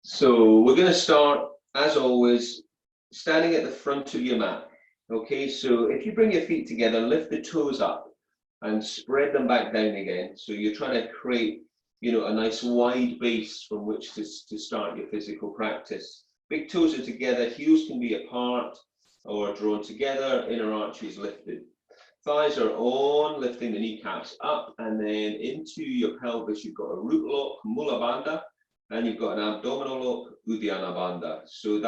So we're going to start, as always, standing at the front of your mat. Okay, so if you bring your feet together, lift the toes up and spread them back down again. So you're trying to create, a nice wide base from which to start your physical practice. Big toes are together, heels can be apart or drawn together, inner arches lifted. Thighs are on, lifting the kneecaps up, and then into your pelvis, you've got a root lock, Mula Bandha, and you've got an abdominal lock, Uddiyana Bandha. So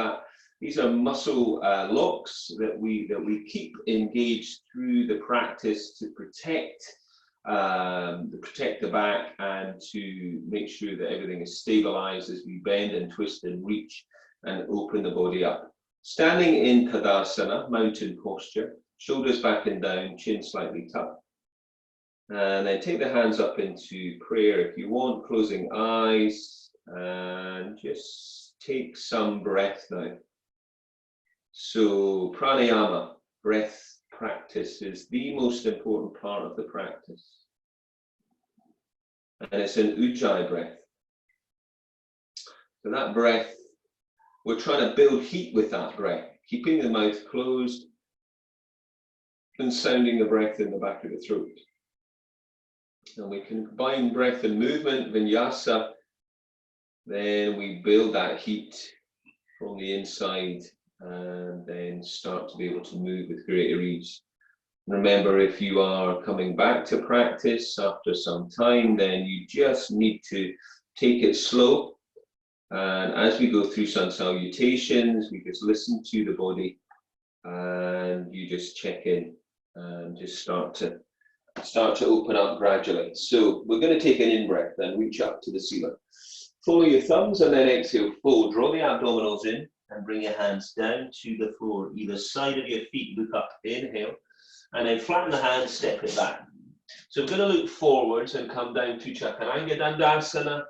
these are muscle locks that we keep engaged through the practice to protect the back and to make sure that everything is stabilized as we bend and twist and reach and open the body up. Standing in Tadasana, mountain posture, shoulders back and down, chin slightly tucked. And then take the hands up into prayer if you want, closing eyes, and just take some breath now. So pranayama, breath practice, is the most important part of the practice. And it's an ujjayi breath. So that breath, we're trying to build heat with that breath, keeping the mouth closed and sounding the breath in the back of the throat. And we can combine breath and movement, vinyasa, then we build that heat from the inside and then start to be able to move with greater ease. Remember, if you are coming back to practice after some time, then you just need to take it slow. And as we go through sun salutations, we just listen to the body and you just check in and just start to open up gradually. So we're going to take an in-breath and reach up to the ceiling. Follow your thumbs and then exhale, fold. Draw the abdominals in and bring your hands down to the floor, either side of your feet. Look up, inhale, and then flatten the hands, step it back. So we're going to look forwards and come down to Chaturanga Dandasana,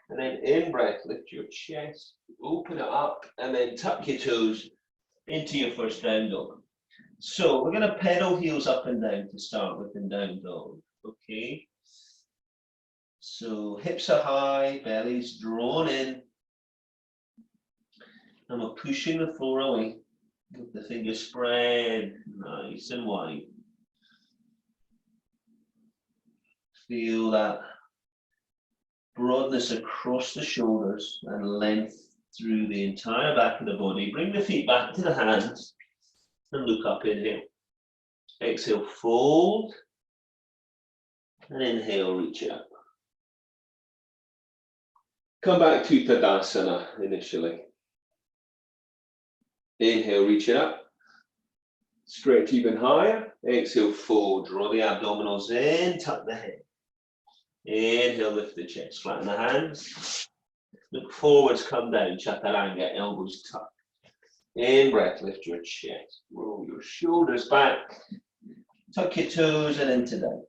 and then in-breath, lift your chest, open it up, and then tuck your toes into your first down dog. So we're going to pedal heels up and down to start with in down dog, okay? So hips are high, belly's drawn in, and we're pushing the floor away with the fingers spread nice and wide. Feel that broadness across the shoulders and length through the entire back of the body. Bring the feet back to the hands and look up, inhale. Exhale, fold, and inhale, reach it up. Come back to Tadasana initially. Inhale, reach it up. Stretch even higher. Exhale, fold. Draw the abdominals in, tuck the head. Inhale, lift the chest, flatten the hands. Look forwards, come down, Chaturanga, elbows tucked. In breath, lift your chest. Roll your shoulders back. Tuck your toes and into down.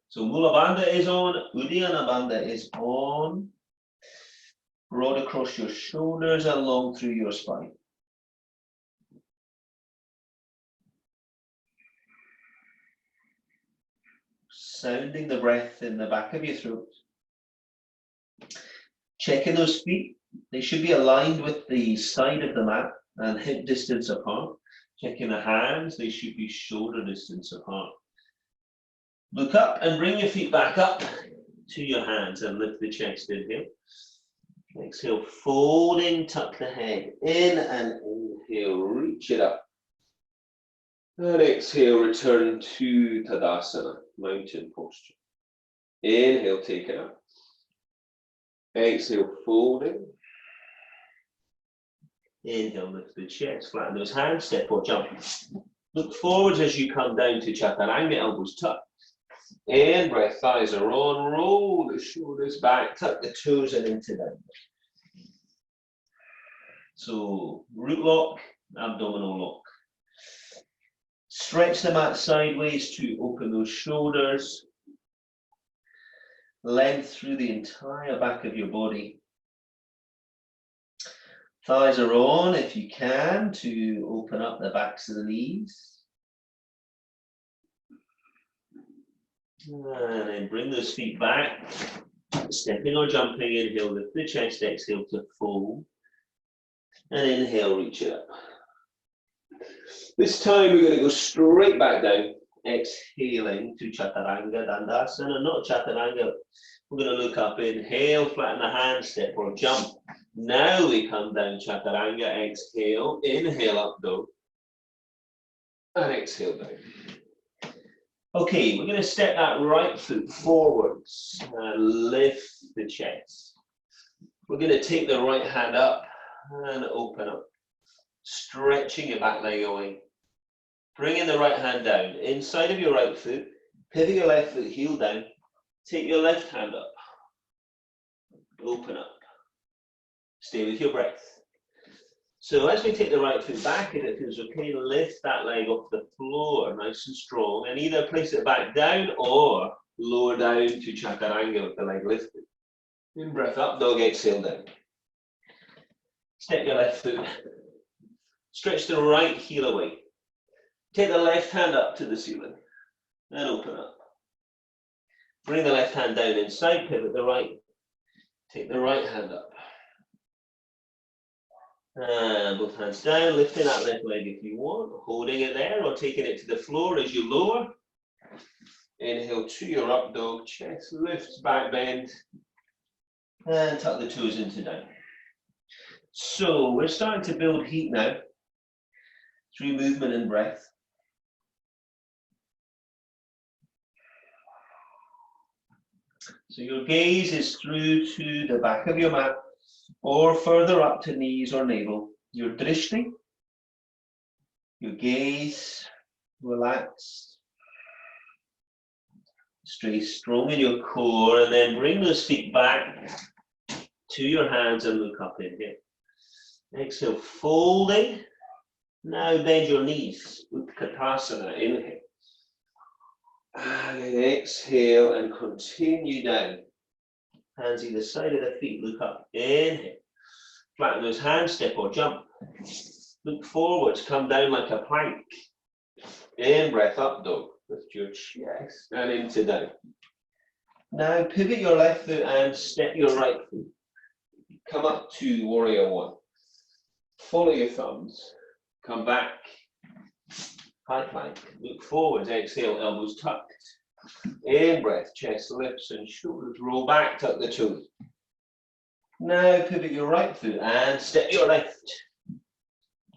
So Mula Bandha is on, Uddiyana Bandha is on. Broad across your shoulders and long through your spine. Sounding the breath in the back of your throat. Checking those feet. They should be aligned with the side of the mat and hip distance apart. Checking the hands. They should be shoulder distance apart. Look up and bring your feet back up to your hands and lift the chest. Inhale. Exhale, folding, tuck the head in and inhale, reach it up. And exhale, return to Tadasana, mountain posture. Inhale, take it up. Exhale, folding. Inhale, lift the chest, flatten those hands, step or jump. Look forwards as you come down to Chaturanga, elbows tucked. In breath, thighs are on, roll the shoulders back, tuck the toes and into down. So root lock, abdominal lock. Stretch the mat sideways to open those shoulders. Length through the entire back of your body. Thighs are on if you can to open up the backs of the knees. And then bring those feet back Stepping or jumping, inhale, lift the chest, exhale to fold. And inhale, reach it up. This time we're going to go straight back down, exhaling to chaturanga, dandasana, not chaturanga. We're going to look up, inhale, flatten the hand, step or jump. Now we come down, chaturanga, exhale, inhale up dog, and exhale down. Okay, we're going to step that right foot forwards and lift the chest. We're going to take the right hand up and open up, stretching your back leg away. Bringing the right hand down, inside of your right foot, pivot your left foot, heel down, take your left hand up, open up, stay with your breath. So as we take the right foot back, and it feels okay, lift that leg off the floor, nice and strong, and either place it back down or lower down to chaturanga with the leg lifted. In breath up, dog, exhale down. Step your left foot, stretch the right heel away. Take the left hand up to the ceiling and open up. Bring the left hand down inside, pivot the right. Take the right hand up. And both hands down, lifting that left leg if you want, holding it there or taking it to the floor as you lower. Inhale to your up dog, chest lifts, back bend, and tuck the toes into down. So we're starting to build heat now through movement and breath. So your gaze is through to the back of your mat or further up to knees or navel. Your drishti, your gaze relaxed. Stay strong in your core and then bring those feet back to your hands and look up in here. Exhale, folding. Now bend your knees, Utkatasana, inhale. And then exhale and continue down. Hands either side of the feet, look up, inhale. Flatten those hands, step or jump. Look forwards, come down like a plank. In breath up dog, lift your chest and into down. Now pivot your left foot and step your right foot. Come up to warrior one. Follow your thumbs, come back. High plank, look forwards, exhale, elbows tucked. In breath, chest lifts and shoulders roll back, tuck the toes. Now pivot your right foot and step your left.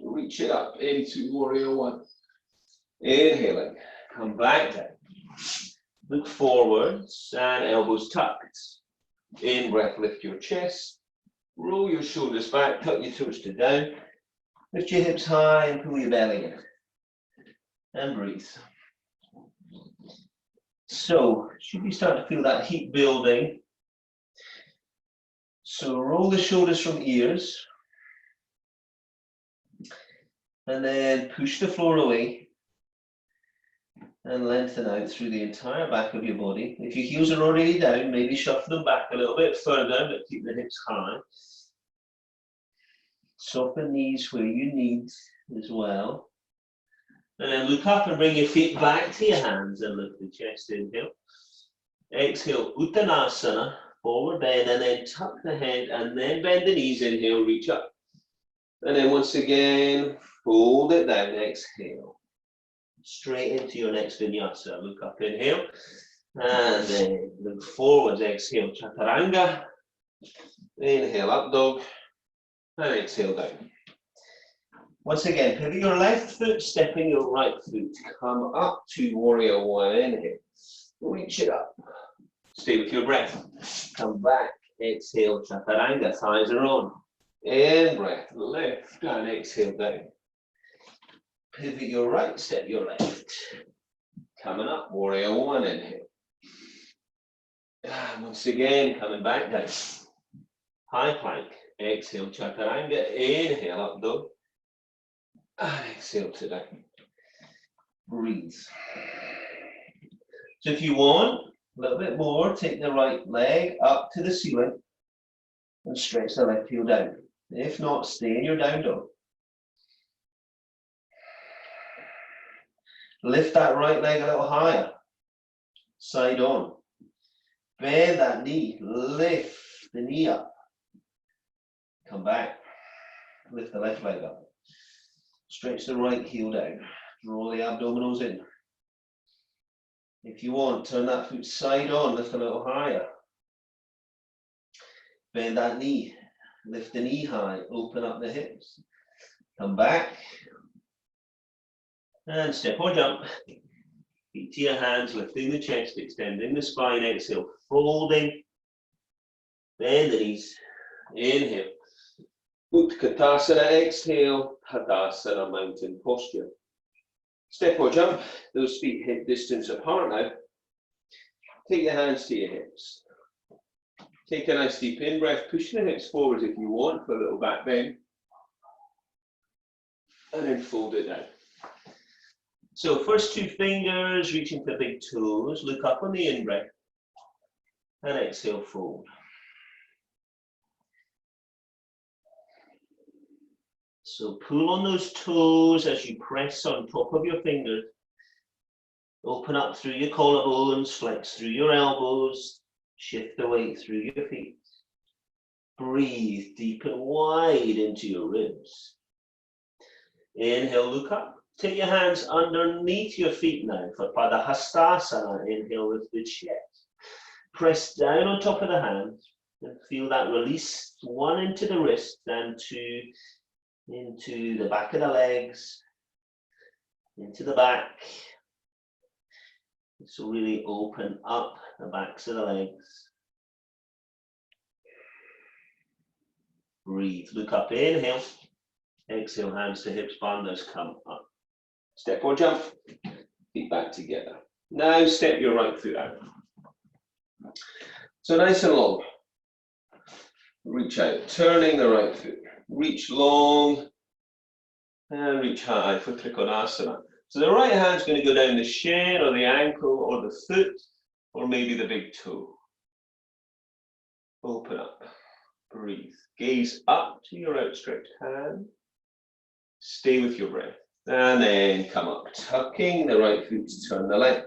Reach it up into warrior one. Inhaling, come back down. Look forwards and elbows tucked. In breath, lift your chest. Roll your shoulders back, tuck your toes to down. Lift your hips high and pull your belly in. And breathe. So, should we start to feel that heat building? So roll the shoulders from ears. And then push the floor away. And lengthen out through the entire back of your body. If your heels are already down, maybe shuffle them back a little bit further, but keep the hips high. Soften knees where you need as well. And then look up and bring your feet back to your hands and lift the chest, inhale. Exhale, Uttanasana, forward bend, and then tuck the head, and then bend the knees, inhale, reach up. And then once again, fold it down, exhale. Straight into your next vinyasa. Look up, inhale, and then look forwards, exhale, chaturanga. Inhale, up dog, and exhale down. Once again, pivot your left foot, stepping your right foot. Come up to warrior one, inhale. Reach it up. Stay with your breath. Come back, exhale, chaturanga, thighs are on. In breath, lift and exhale down. Pivot your right, step your left. Coming up, warrior one, inhale. And once again, coming back down. High plank, exhale, chaturanga, inhale, up dog. And exhale to down. Breathe. So if you want, a little bit more, take the right leg up to the ceiling and stretch the left heel down. If not, stay in your down dog. Lift that right leg a little higher. Side on. Bend that knee, lift the knee up. Come back, lift the left leg up. Stretch the right heel down, draw the abdominals in. If you want, turn that foot side on, lift a little higher. Bend that knee, lift the knee high, open up the hips. Come back, and step or jump. Feet to your hands, lifting the chest, extending the spine, exhale, folding. Bend the knees, inhale. Utkatasana, exhale, Tadasana, mountain posture. Step or jump, those feet hip distance apart now. Take your hands to your hips. Take a nice deep in-breath, push the hips forward if you want for a little back bend. And then fold it down. So first two fingers reaching for the big toes, look up on the in-breath. And exhale, fold. So pull on those toes as you press on top of your fingers. Open up through your collarbones, flex through your elbows, shift the weight through your feet. Breathe deep and wide into your ribs. Inhale, look up. Take your hands underneath your feet now for Padahastasana. Inhale, lift the chest. Press down on top of the hands and feel that release. One into the wrist and two into the back of the legs, into the back. So really open up the backs of the legs. Breathe, look up, inhale. Exhale, hands to hips, bandhas, come up. Step or jump, feet back together. Now step your right foot out. So nice and long. Reach out, turning the right foot. Reach long and reach high for Trikonasana. So the right hand's going to go down the shin or the ankle or the foot or maybe the big toe. Open up, breathe. Gaze up to your outstretched hand. Stay with your breath. And then come up, tucking the right foot to turn the left.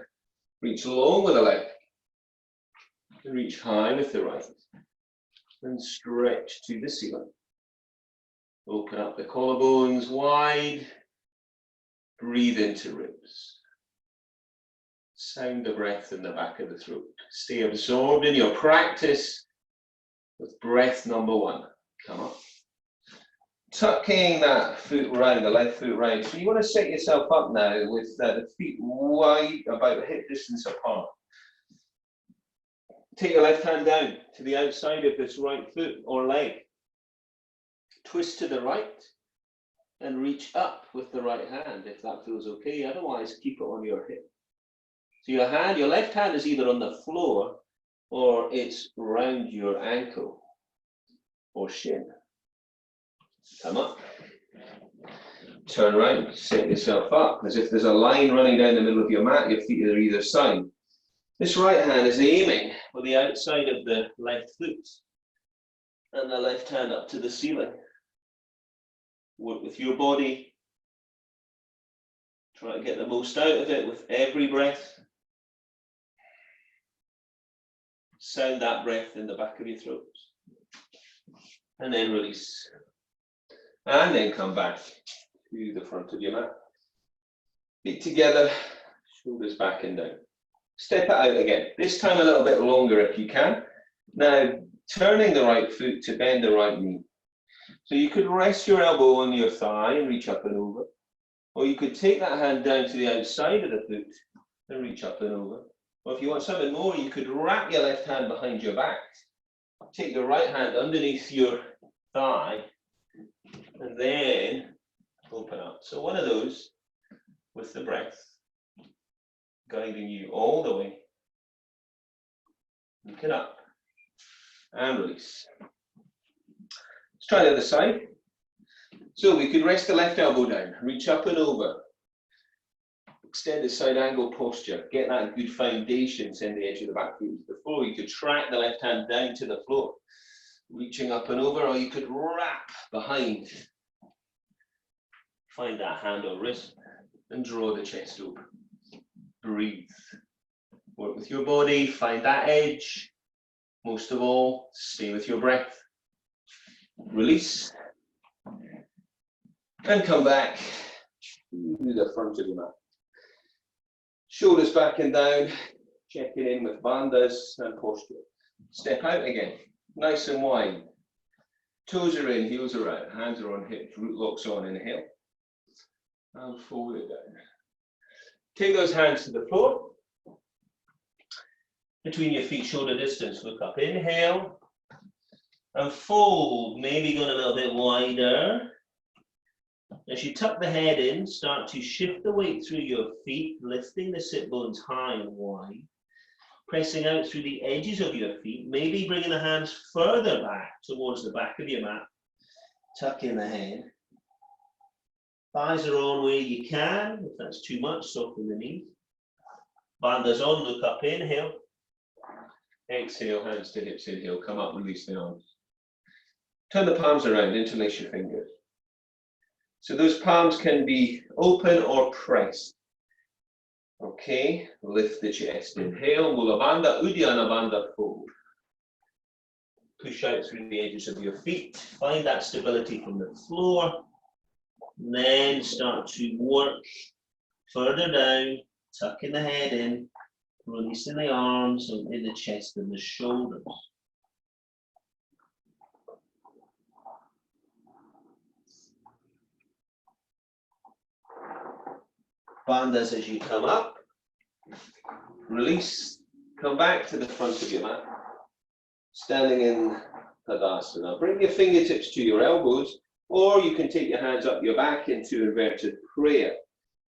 Reach long with the left. And reach high with the right. And stretch to the ceiling. Open up the collarbones wide. Breathe into ribs. Sound the breath in the back of the throat. Stay absorbed in your practice with breath number one. Come up. Tucking that foot round, the left foot round. So you want to set yourself up now with the feet wide, about hip distance apart. Take your left hand down to the outside of this right foot or leg. Twist to the right and reach up with the right hand if that feels okay. Otherwise, keep it on your hip. So your left hand is either on the floor or it's round your ankle or shin. Come up. Turn around, set yourself up as if there's a line running down the middle of your mat. Your feet are either side. This right hand is aiming for the outside of the left foot and the left hand up to the ceiling. Work with your body. Try to get the most out of it with every breath. Sound that breath in the back of your throat. And then release. And then come back to the front of your mat. Feet together, shoulders back and down. Step it out again. This time a little bit longer if you can. Now, turning the right foot to bend the right knee. So you could rest your elbow on your thigh and reach up and over. Or you could take that hand down to the outside of the foot and reach up and over. Or if you want something more, you could wrap your left hand behind your back. Take your right hand underneath your thigh and then open up. So one of those with the breath guiding you all the way. Look up and release. Let's try the other side. So we could rest the left elbow down, reach up and over. Extended side angle posture. Get that good foundation, send the edge of the back foot to the floor. You could track the left hand down to the floor, reaching up and over, or you could wrap behind. Find that hand or wrist and draw the chest open. Breathe. Work with your body, find that edge. most of all, stay with your breath. Release. And come back to the front of your mat. Shoulders back and down, checking in with bandhas and posture. Step out again, nice and wide. Toes are in, heels are out, hands are on hips, root locks on, inhale. And fold it down. Take those hands to the floor. Between your feet, shoulder distance, look up, inhale. And fold, maybe going a little bit wider. As you tuck the head in, start to shift the weight through your feet, lifting the sit bones high and wide. Pressing out through the edges of your feet, maybe bringing the hands further back towards the back of your mat. Tuck in the head. Thighs are on where you can. If that's too much, soften the knees. Bandhas on, look up, inhale. Exhale, hands to hips, inhale, come up, release the arms. Turn the palms around, interlace your fingers. So those palms can be open or pressed. Okay, lift the chest. Inhale, Mula Bandha, Uddiyana Bandha, fold. Push out through the edges of your feet. Find that stability from the floor. Then start to work further down, tucking the head in, releasing the arms and in the chest and the shoulders. Bandhas as you come up, release, come back to the front of your mat, standing in Tadasana. Bring your fingertips to your elbows, or you can take your hands up your back into inverted prayer.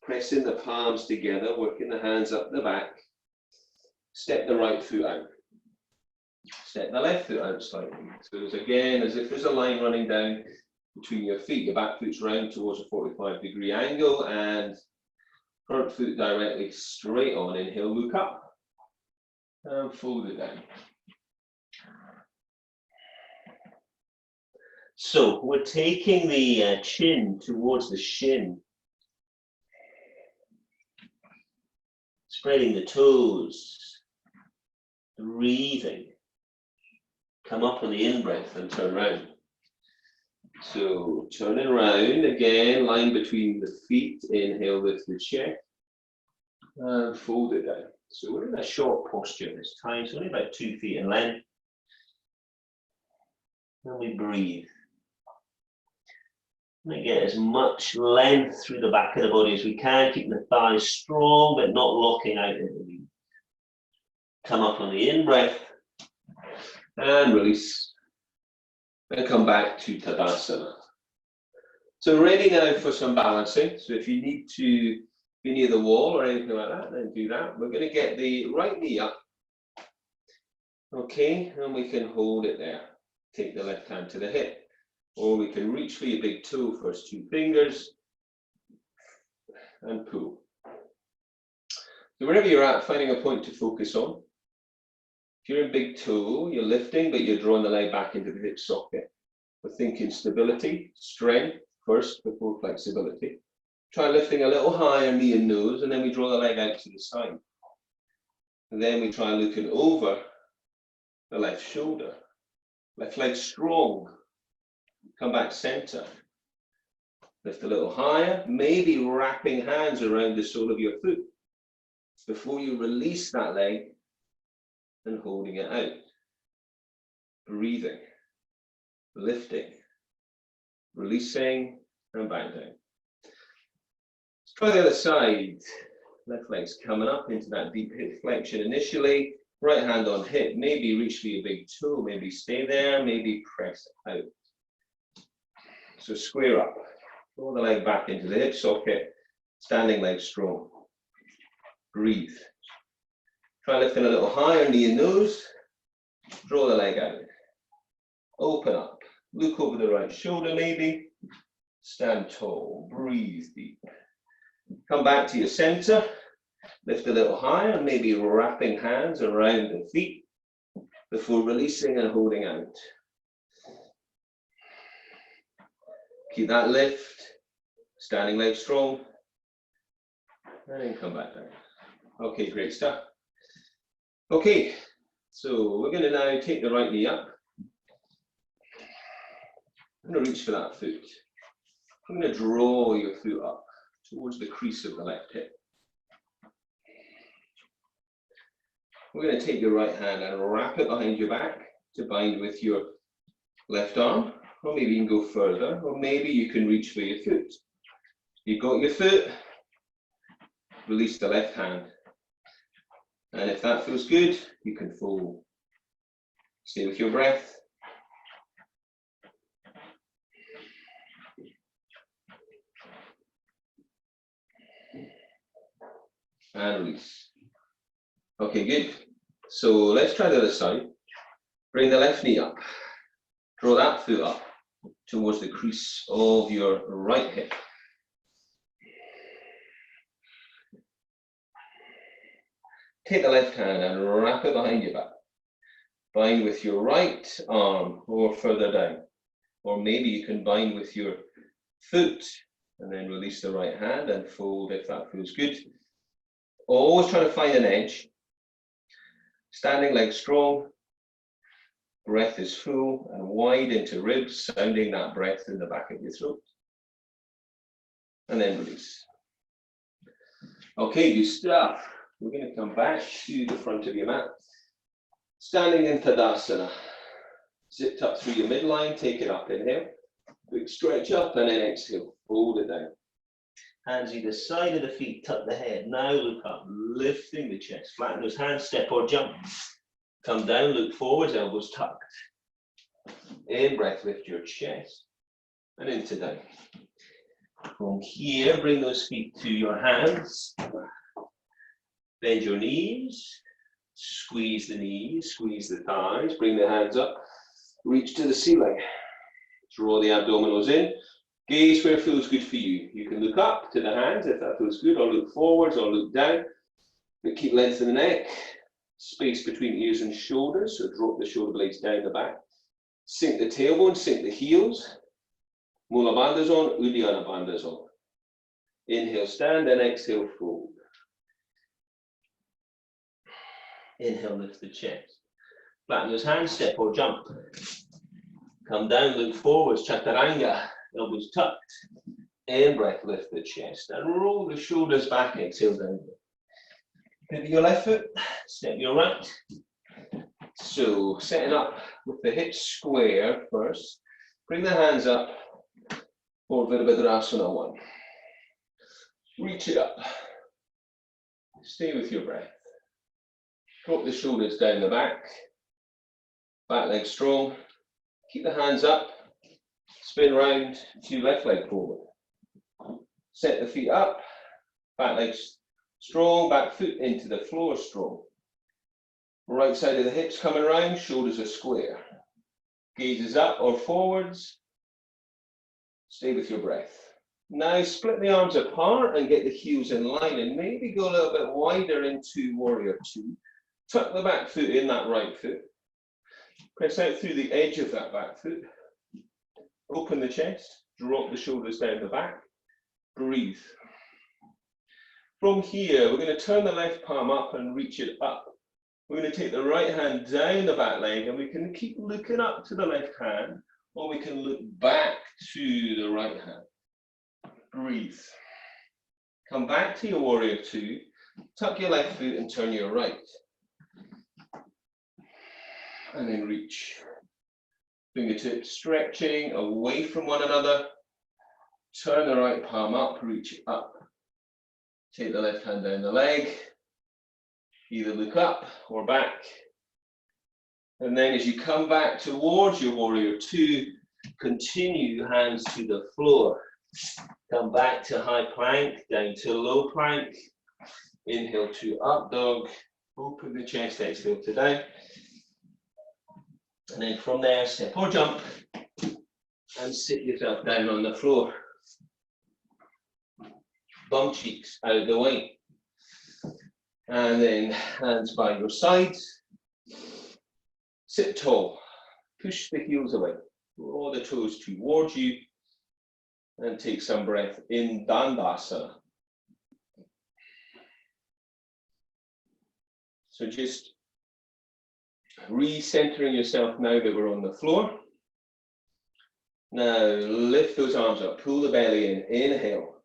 Pressing the palms together, working the hands up the back. Step the right foot out. Step the left foot out slightly. So it's again, as if there's a line running down between your feet. Your back foot's round towards a 45-degree angle, and front foot directly straight on. Inhale, look up, and fold it down. So we're taking the chin towards the shin. Spreading the toes. Breathing. Come up on the in-breath and turn round. So turning round again, line between the feet. Inhale, lift the chest. And fold it down. So we're in a short posture this time, so only about 2 feet in length. And we breathe. We get as much length through the back of the body as we can, keeping the thighs strong, but not locking out in the knees. Come up on the in-breath, and release. And come back to Tadasana. So ready now for some balancing. So if you need to be near the wall or anything like that, then do that. We're going to get the right knee up. Okay, and we can hold it there. Take the left hand to the hip. Or we can reach for your big toe, first 2 fingers, and pull. So wherever you're at, finding a point to focus on. If you're in big toe, you're lifting, but you're drawing the leg back into the hip socket. We're thinking stability, strength first before flexibility. Try lifting a little higher, knee and nose, and then we draw the leg out to the side. And then we try looking over the left shoulder. Left leg strong. Come back center. Lift a little higher, maybe wrapping hands around the sole of your foot before you release that leg and holding it out. Breathing, lifting, releasing, and back down. Let's try the other side. Left leg's coming up into that deep hip flexion initially. Right hand on hip, maybe reach for your big toe, maybe stay there, maybe press out. So square up, draw the leg back into the hip socket, standing leg strong. Breathe. Try lifting a little higher, knee and nose. Draw the leg out. Open up. Look over the right shoulder maybe. Stand tall. Breathe deep. Come back to your center. Lift a little higher, maybe wrapping hands around the feet before releasing and holding out. Keep that lift, standing leg strong, and then come back down. Okay, great stuff. Okay, So we're going to now take the right knee up. I'm going to reach for that foot. I'm going to draw your foot up towards the crease of the left hip. We're going to take your right hand and wrap it behind your back to bind with your left arm, or maybe you can go further, or maybe you can reach for your foot. You've got your foot, release the left hand. And if that feels good, you can fold. Stay with your breath. And release. Okay, good. So let's try the other side. Bring the left knee up. Draw that foot up towards the crease of your right hip. Take the left hand and wrap it behind your back. Bind with your right arm or further down. Or maybe you can bind with your foot and then release the right hand and fold if that feels good. Always try to find an edge. Standing legs strong. Breath is full and wide into ribs, sounding that breath in the back of your throat. And then release. Okay, good stuff. We're going to come back to the front of your mat. Standing in Tadasana. Zipped up through your midline, take it up, inhale. Big stretch up and then exhale, fold it down. Hands either side of the feet, tuck the head. Now look up, lifting the chest. Flatten those hands, step or jump. Come down, look forwards, elbows tucked. In breath, lift your chest and into down. From here, bring those feet to your hands. Bend your knees, squeeze the knees, squeeze the thighs, bring the hands up, reach to the ceiling. Draw the abdominals in, gaze where it feels good for you. You can look up to the hands if that feels good, or look forwards or look down, but keep length in the neck, space between ears and shoulders, so drop the shoulder blades down the back. Sink the tailbone, sink the heels. Mula Bandhas, Uddiyana Bandhas. Inhale, stand, and exhale, fold. Inhale, lift the chest. Flatten those hands, step or jump. Come down, look forwards, chaturanga, elbows tucked. In breath, lift the chest and roll the shoulders back, exhale down. Pivot your left foot, step your right. So, setting up with the hips square first. Bring the hands up for Virabhadrasana 1. Reach it up. Stay with your breath. Drop the shoulders down the back. Back leg strong. Keep the hands up. Spin round to left leg forward. Set the feet up. Back leg strong. Back foot into the floor strong. Right side of the hips coming round. Shoulders are square. Gaze is up or forwards. Stay with your breath. Now split the arms apart and get the heels in line and maybe go a little bit wider into Warrior 2. Tuck the back foot in, that right foot. Press out through the edge of that back foot. Open the chest, drop the shoulders down the back. Breathe. From here, we're going to turn the left palm up and reach it up. We're going to take the right hand down the back leg and we can keep looking up to the left hand, or we can look back to the right hand. Breathe. Come back to your Warrior 2. Tuck your left foot and turn your right. And then reach. Fingertips stretching away from one another. Turn the right palm up, reach up. Take the left hand down the leg. Either look up or back. And then as you come back towards your Warrior 2, continue hands to the floor. Come back to high plank, down to low plank. Inhale to up dog. Open the chest, exhale to down. And then from there, step or jump. And sit yourself down on the floor. Bum cheeks out the way. And then hands by your sides. Sit tall. Push the heels away. Draw the toes towards you. And take some breath in Dandasana. So just Recentering yourself now that we're on the floor. Now lift those arms up, pull the belly in, inhale.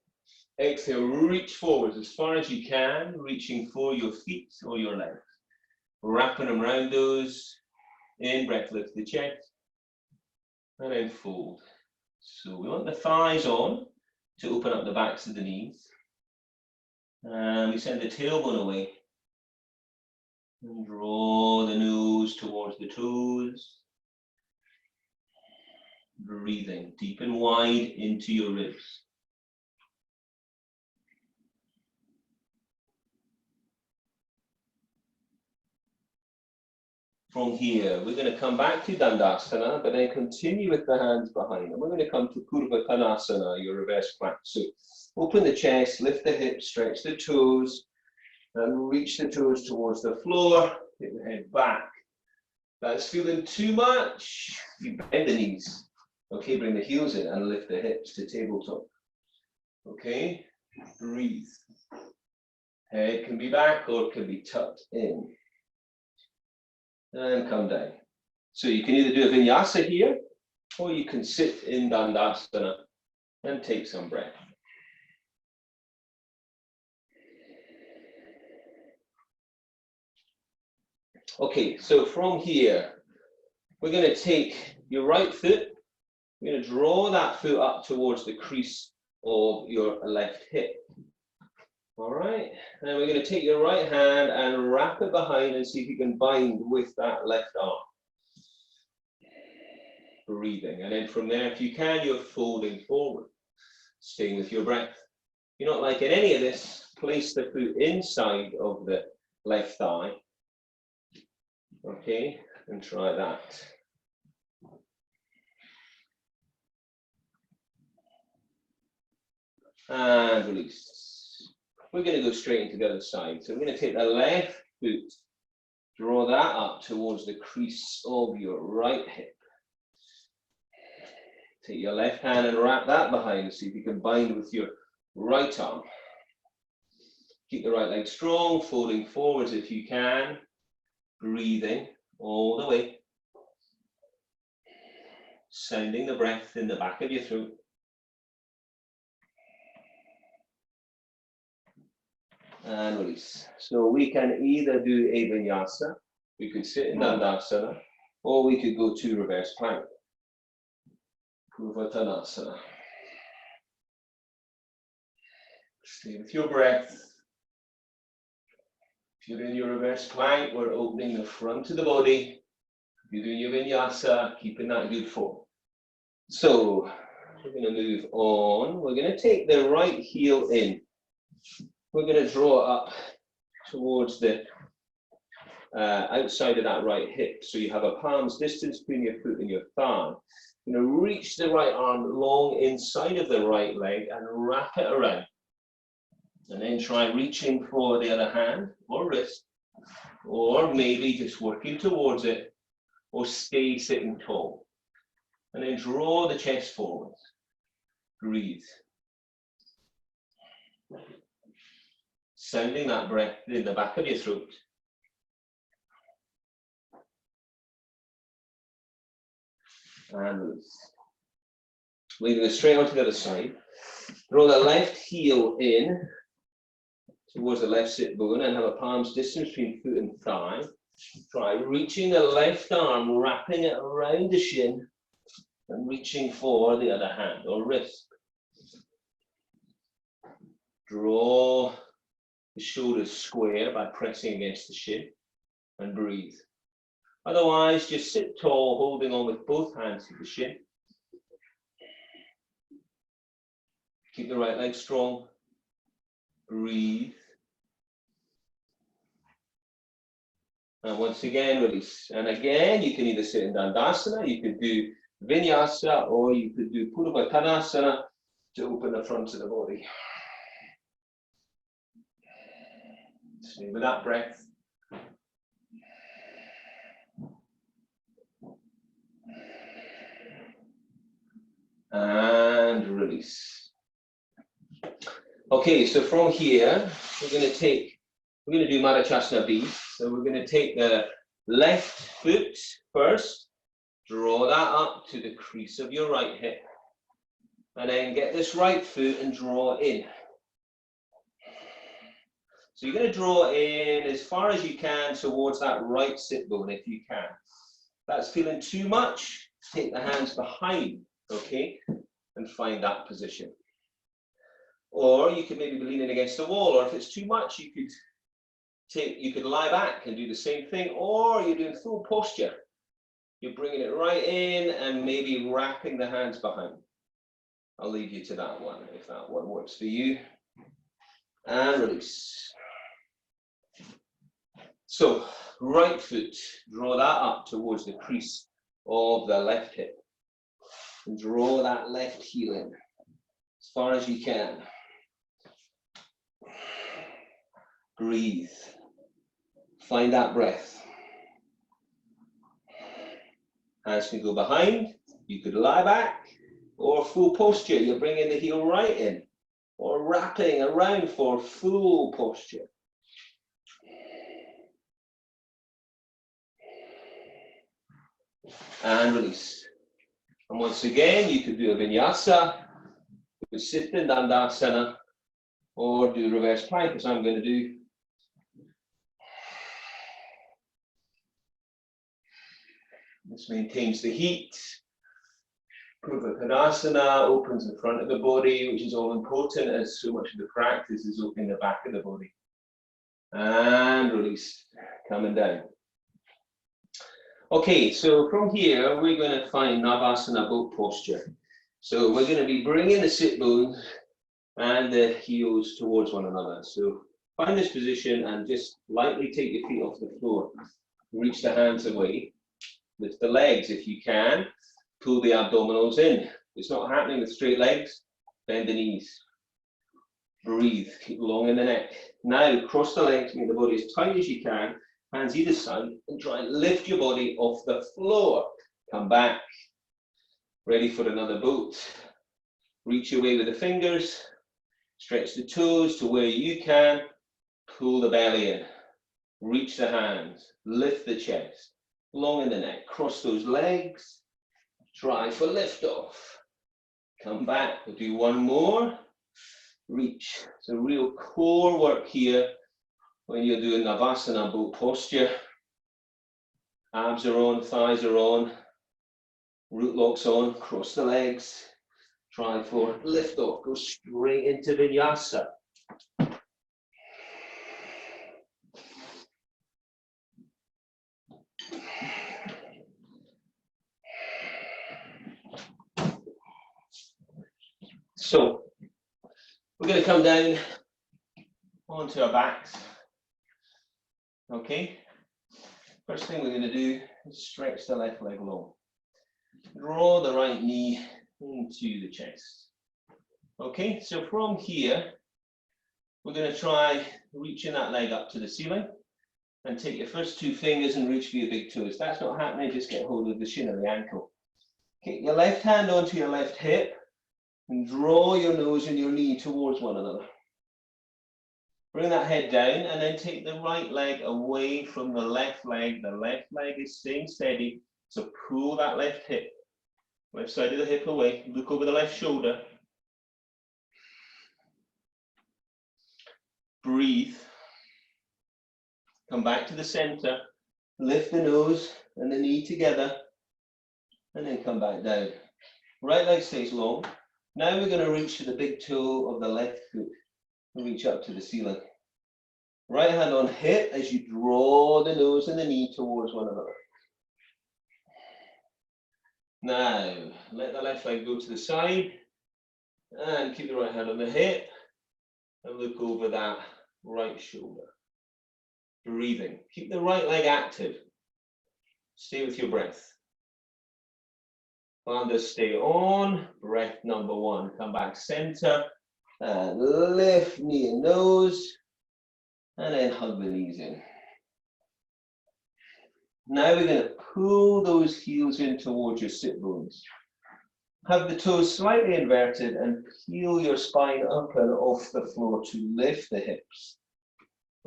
Exhale, reach forwards as far as you can, reaching for your feet or your legs. Wrapping them around those. In breath, lift the chest. And then fold. So we want the thighs on to open up the backs of the knees. And we send the tailbone away. And draw the nose towards the toes. Breathing deep and wide into your ribs. From here, we're going to come back to Dandasana, but then continue with the hands behind. And we're going to come to Purvatanasana, your reverse plank. So open the chest, lift the hips, stretch the toes, and reach the toes towards the floor. Get the head back. That's feeling too much. You bend the knees. Okay, bring the heels in and lift the hips to tabletop. Okay, breathe. Head can be back or it can be tucked in. And come down. So you can either do a vinyasa here, or you can sit in Dandasana and take some breath. Okay, so from here, we're going to take your right foot, we're going to draw that foot up towards the crease of your left hip. All right, and we're going to take your right hand and wrap it behind and see if you can bind with that left arm. Breathing, and then from there, if you can, you're folding forward, staying with your breath. If you're not liking any of this, place the foot inside of the left thigh. Okay, and try that. And release. We're going to go straight into the other side. So we're going to take the left foot, draw that up towards the crease of your right hip. Take your left hand and wrap that behind and see if you can bind with your right arm. Keep the right leg strong, folding forwards if you can. Breathing all the way. Sending the breath in the back of your throat. And release. So we can either do a vinyasa, we could sit in Dandasana, or we could go to reverse plank. Purvatanasana. Stay with your breath. If you're in your reverse plank, we're opening the front of the body. If you're doing your vinyasa, keeping that good form. So we're going to move on. We're going to take the right heel in. We're going to draw up towards the outside of that right hip. So you have a palm's distance between your foot and your thigh. You're going to reach the right arm long inside of the right leg and wrap it around. And then try reaching for the other hand or wrist, or maybe just working towards it, or stay sitting tall. And then draw the chest forward. Breathe. Sounding that breath in the back of your throat. And release. We're going to straight onto the other side. Draw the left heel in towards the left sit bone and have a palm's distance between foot and thigh. Try reaching the left arm, wrapping it around the shin and reaching for the other hand or wrist. Draw the shoulders square by pressing against the shin and breathe. Otherwise, just sit tall, holding on with both hands to the shin. Keep the right leg strong. Breathe. And once again, release. And again, you can either sit in Dandasana, you could do Vinyasa, or you could do Purvatanasana to open the front of the body. Stay with that breath. And release. Okay, so from here, we're going to do Marachasana B. So we're going to take the Left foot first, draw that up to the crease of your right hip. And then get this right foot and draw in. So you're going to draw in as far as you can towards that right sit bone if you can. If that's feeling too much, take the hands behind, okay, and find that position. Or you could maybe be leaning against the wall, or if it's too much, you could lie back and do the same thing, or you're doing full posture. You're bringing it right in and maybe wrapping the hands behind. I'll leave you to that one if that one works for you. And release. So, right foot, draw that up towards the crease of the left hip. And draw that left heel in as far as you can. Breathe. Find that breath. Hands can go behind. You could lie back, or full posture. You're bringing the heel right in, or wrapping around for full posture. And release. And once again, you could do a vinyasa, you could sit in dandasana, or do reverse plank, as I'm going to do. This maintains the heat. Purva Konasana opens the front of the body, which is all important as so much of the practice is opening the back of the body. And release, coming down. Okay, so from here, we're going to find Navasana boat posture. So we're going to be bringing the sit bones and the heels towards one another. So find this position and just lightly take your feet off the floor. Reach the hands away. Lift the legs if you can. Pull the abdominals in. If it's not happening with straight legs, bend the knees. Breathe, keep long in the neck. Now cross the legs, make the body as tight as you can. Hands either side, and try and lift your body off the floor. Come back. Ready for another boat. Reach away with the fingers. Stretch the toes to where you can. Pull the belly in. Reach the hands. Lift the chest. Long in the neck. Cross those legs. Try for lift off. Come back. We'll do one more. Reach. So real core work here. When you're doing Navasana boat posture, abs are on, thighs are on, root locks on, cross the legs, try for lift off, go straight into vinyasa. So, we're going to come down onto our backs. Okay, first thing we're going to do is stretch the left leg long. Draw the right knee into the chest. Okay, so from here, we're going to try reaching that leg up to the ceiling and take your first two fingers and reach for your big toes. If that's not happening, just get hold of the shin of the ankle. Get your left hand onto your left hip and draw your nose and your knee towards one another. Bring that head down and then take the right leg away from the left leg. The left leg is staying steady. So pull that left hip, left side of the hip away. Look over the left shoulder. Breathe. Come back to the center. Lift the nose and the knee together. And then come back down. Right leg stays long. Now we're going to reach to the big toe of the left foot. Reach up to the ceiling. Right hand on hip as you draw the nose and the knee towards one another. Now, let the left leg go to the side and keep the right hand on the hip and look over that right shoulder. Breathing. Keep the right leg active. Stay with your breath. Bandhas stay on. Breath number one. Come back center. And lift knee and nose, and then hug the knees in. Now we're going to pull those heels in towards your sit bones. Have the toes slightly inverted and peel your spine up and off the floor to lift the hips.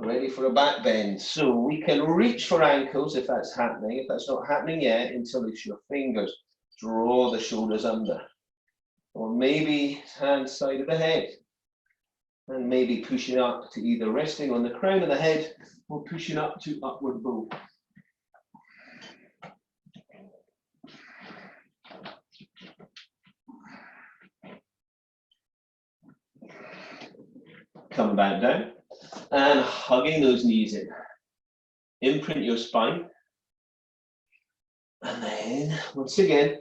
Ready for a back bend. So we can reach for ankles if that's happening. If that's not happening yet, interlace your fingers. Draw the shoulders under. Or maybe hand side of the head. And maybe pushing up to either resting on the crown of the head or pushing up to upward bow. Come back down and hugging those knees in. Imprint your spine. And then, once again,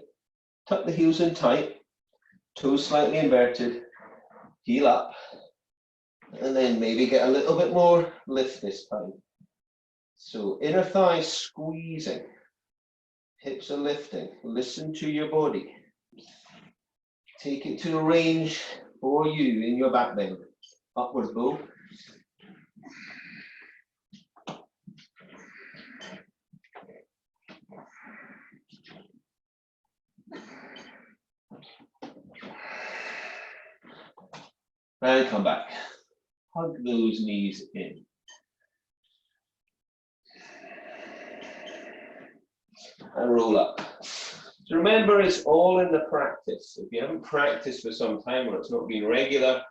tuck the heels in tight, toes slightly inverted, heel up, and then maybe get a little bit more lift this time. So inner thighs squeezing, hips are lifting. Listen to your body. Take it to a range for you in your back bend. Upward bow. And come back. Hug those knees in. And roll up. So remember, it's all in the practice. If you haven't practiced for some time or it's not been regular,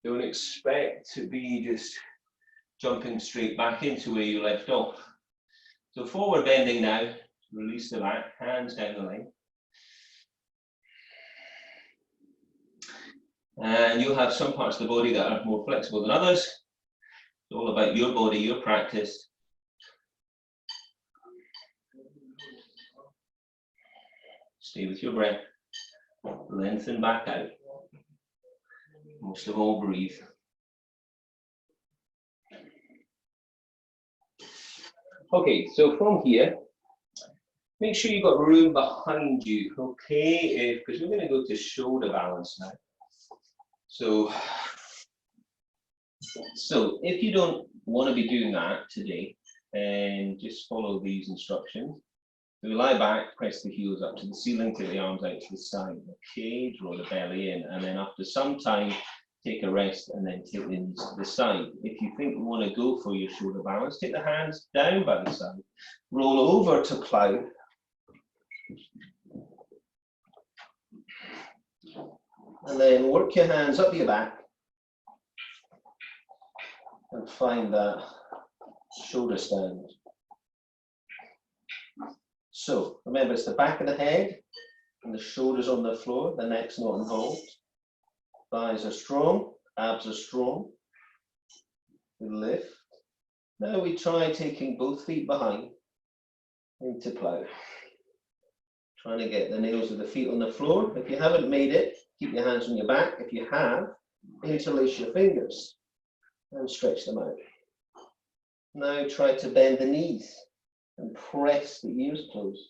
don't expect to be just jumping straight back into where you left off. So forward bending now, release the back, hands down the line. And you'll have some parts of the body that are more flexible than others. It's all about your body, your practice. Stay with your breath. Lengthen back out. Most of all, breathe. Okay, so from here, make sure you've got room behind you, okay? Because we're going to go to shoulder balance now. So if you don't want to be doing that today, then just follow these instructions. So lie back, press the heels up to the ceiling, take the arms out to the side, okay? Draw the belly in, and then after some time, take a rest and then take the knees to the side. If you think you want to go for your shoulder balance, take the hands down by the side, roll over to plow. And then work your hands up your back and find that shoulder stand. So remember, it's the back of the head and the shoulders on the floor, the neck's not involved. Thighs are strong, abs are strong. We lift. Now we try taking both feet behind into plow. Trying to get the nails of the feet on the floor. If you haven't made it, keep your hands on your back. If you have, interlace your fingers and stretch them out. Now try to bend the knees and press the ears closed.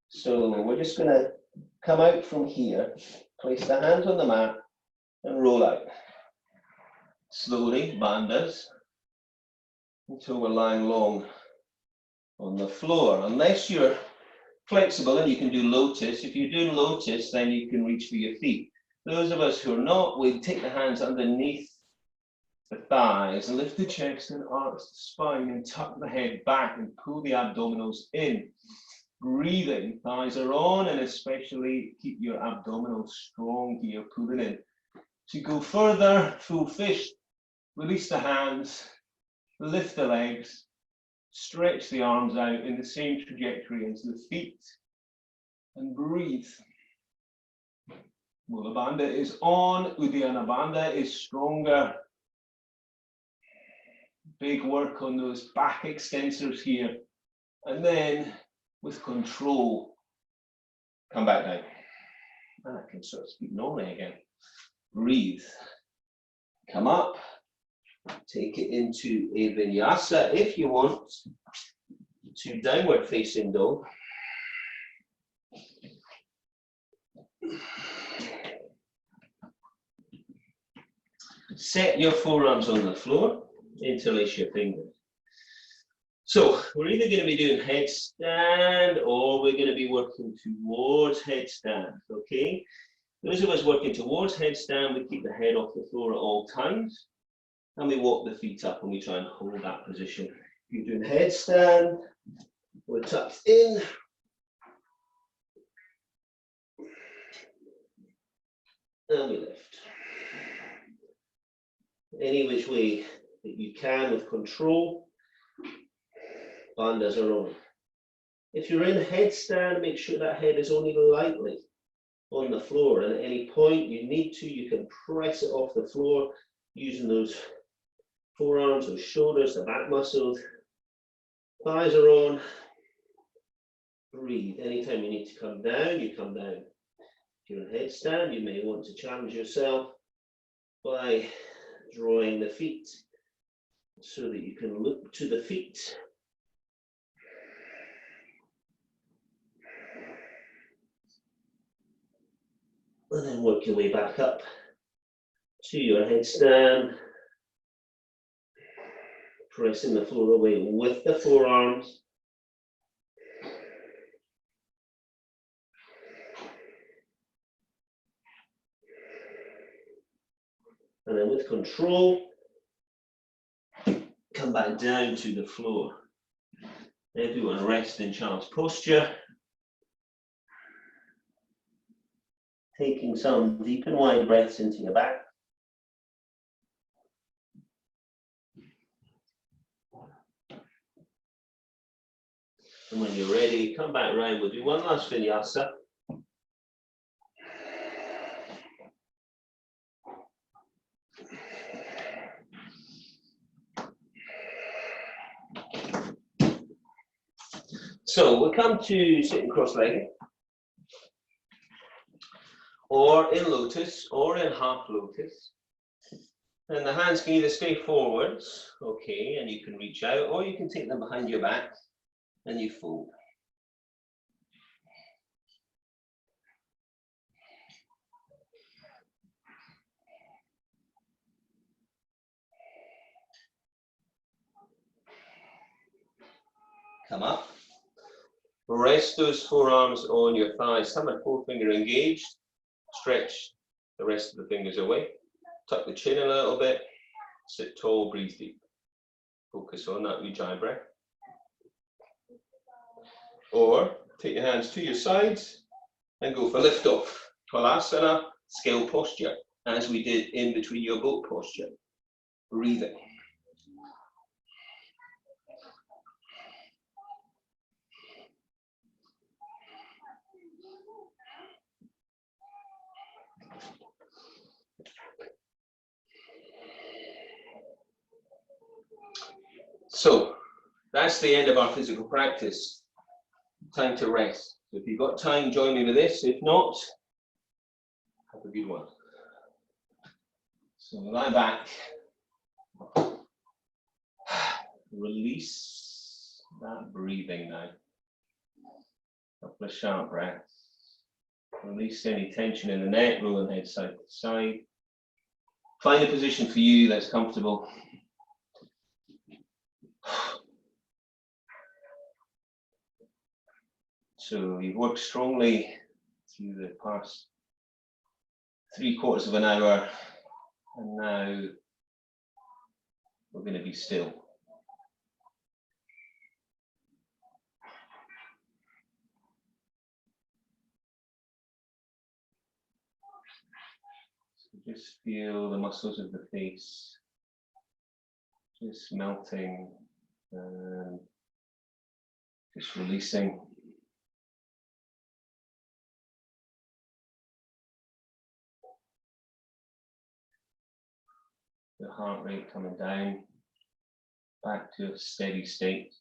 So we're just going to come out from here, place the hands on the mat and roll out. Slowly, bandhas, until we're lying long on the floor. Unless you're flexible and you can do lotus, if you're doing lotus, then you can reach for your feet. Those of us who are not, we take the hands underneath the thighs, lift the chest and arch the spine and tuck the head back and pull the abdominals in. Breathing, thighs are on, and especially keep your abdominals strong here, pulling in. To go further, full fish, release the hands, lift the legs, stretch the arms out in the same trajectory as the feet, and breathe. Mula Bandha is on, Uddiyana Bandha is stronger. Big work on those back extensors here. And then, with control, come back down. And I can sort of speak normally again. Breathe. Come up. Take it into a vinyasa if you want, to downward facing dog. Set your forearms on the floor, interlace your fingers. So we're either going to be doing headstand or we're going to be working towards headstand, okay? Those of us working towards headstand, we keep the head off the floor at all times. And we walk the feet up and we try and hold that position. If you're doing headstand, we're tucked in. And we lift. Any which way that you can with control. Bandhas are on. If you're in headstand, make sure that head is only lightly on the floor. And at any point you need to, you can press it off the floor using those forearms, those shoulders, the back muscles. Thighs are on. Breathe. Anytime you need to come down, you come down. If you're in headstand, you may want to challenge yourself by drawing the feet so that you can look to the feet. And then work your way back up to your headstand. Pressing the floor away with the forearms. And then with control, come back down to the floor. Everyone rest in child's posture. Taking some deep and wide breaths into your back. And when you're ready, come back round. We'll do one last vinyasa. So we'll come to sitting cross-legged, or in lotus, or in half lotus. And the hands can either stay forwards, okay, and you can reach out, or you can take them behind your back and you fold. Come up. Rest those forearms on your thighs. Thumb and forefinger engaged. Stretch the rest of the fingers away. Tuck the chin a little bit. Sit tall, breathe deep. Focus on that Ujjayi breath. Or take your hands to your sides and go for lift off. Halasana, scale posture, as we did in between your boat posture. Breathing. So that's the end of our physical practice. Time to rest. So if you've got time, join me with this. If not, have a good one. So lie back. Release that breathing now. A couple of sharp breaths. Release any tension in the neck, rolling head side to side. Find a position for you that's comfortable. So you've worked strongly through the past 3/4 of an hour, and now we're going to be still. So just feel the muscles of the face just melting and just releasing. The heart rate coming down back to a steady state.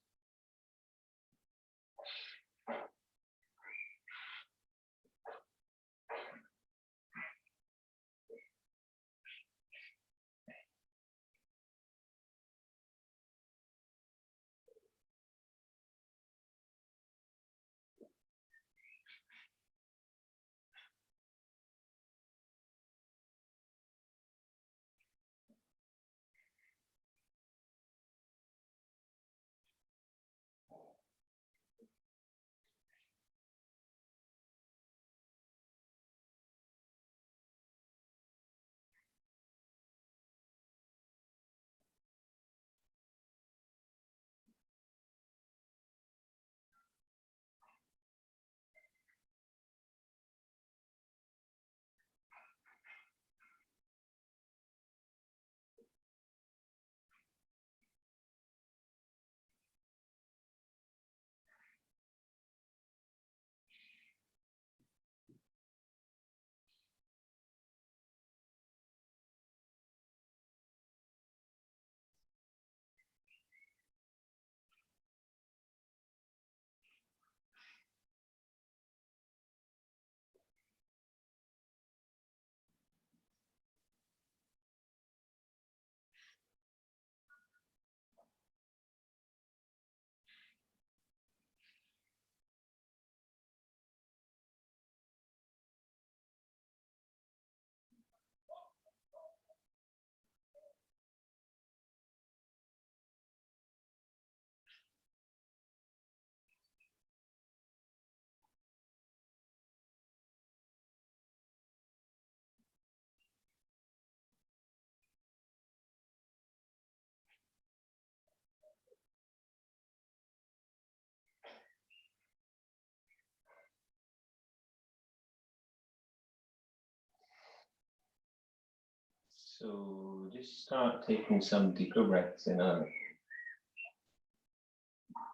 So just start taking some deeper breaths in out.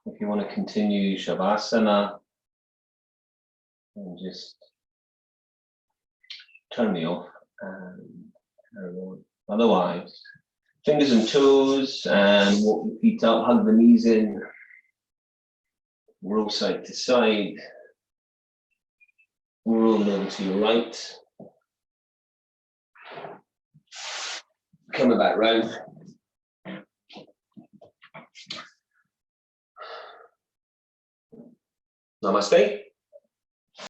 If you want to continue savasana, and just turn me off and carry on. Otherwise, fingers and toes, and walk the feet up, hug the knees in, roll side to side, roll over to your right, coming back round. Namaste.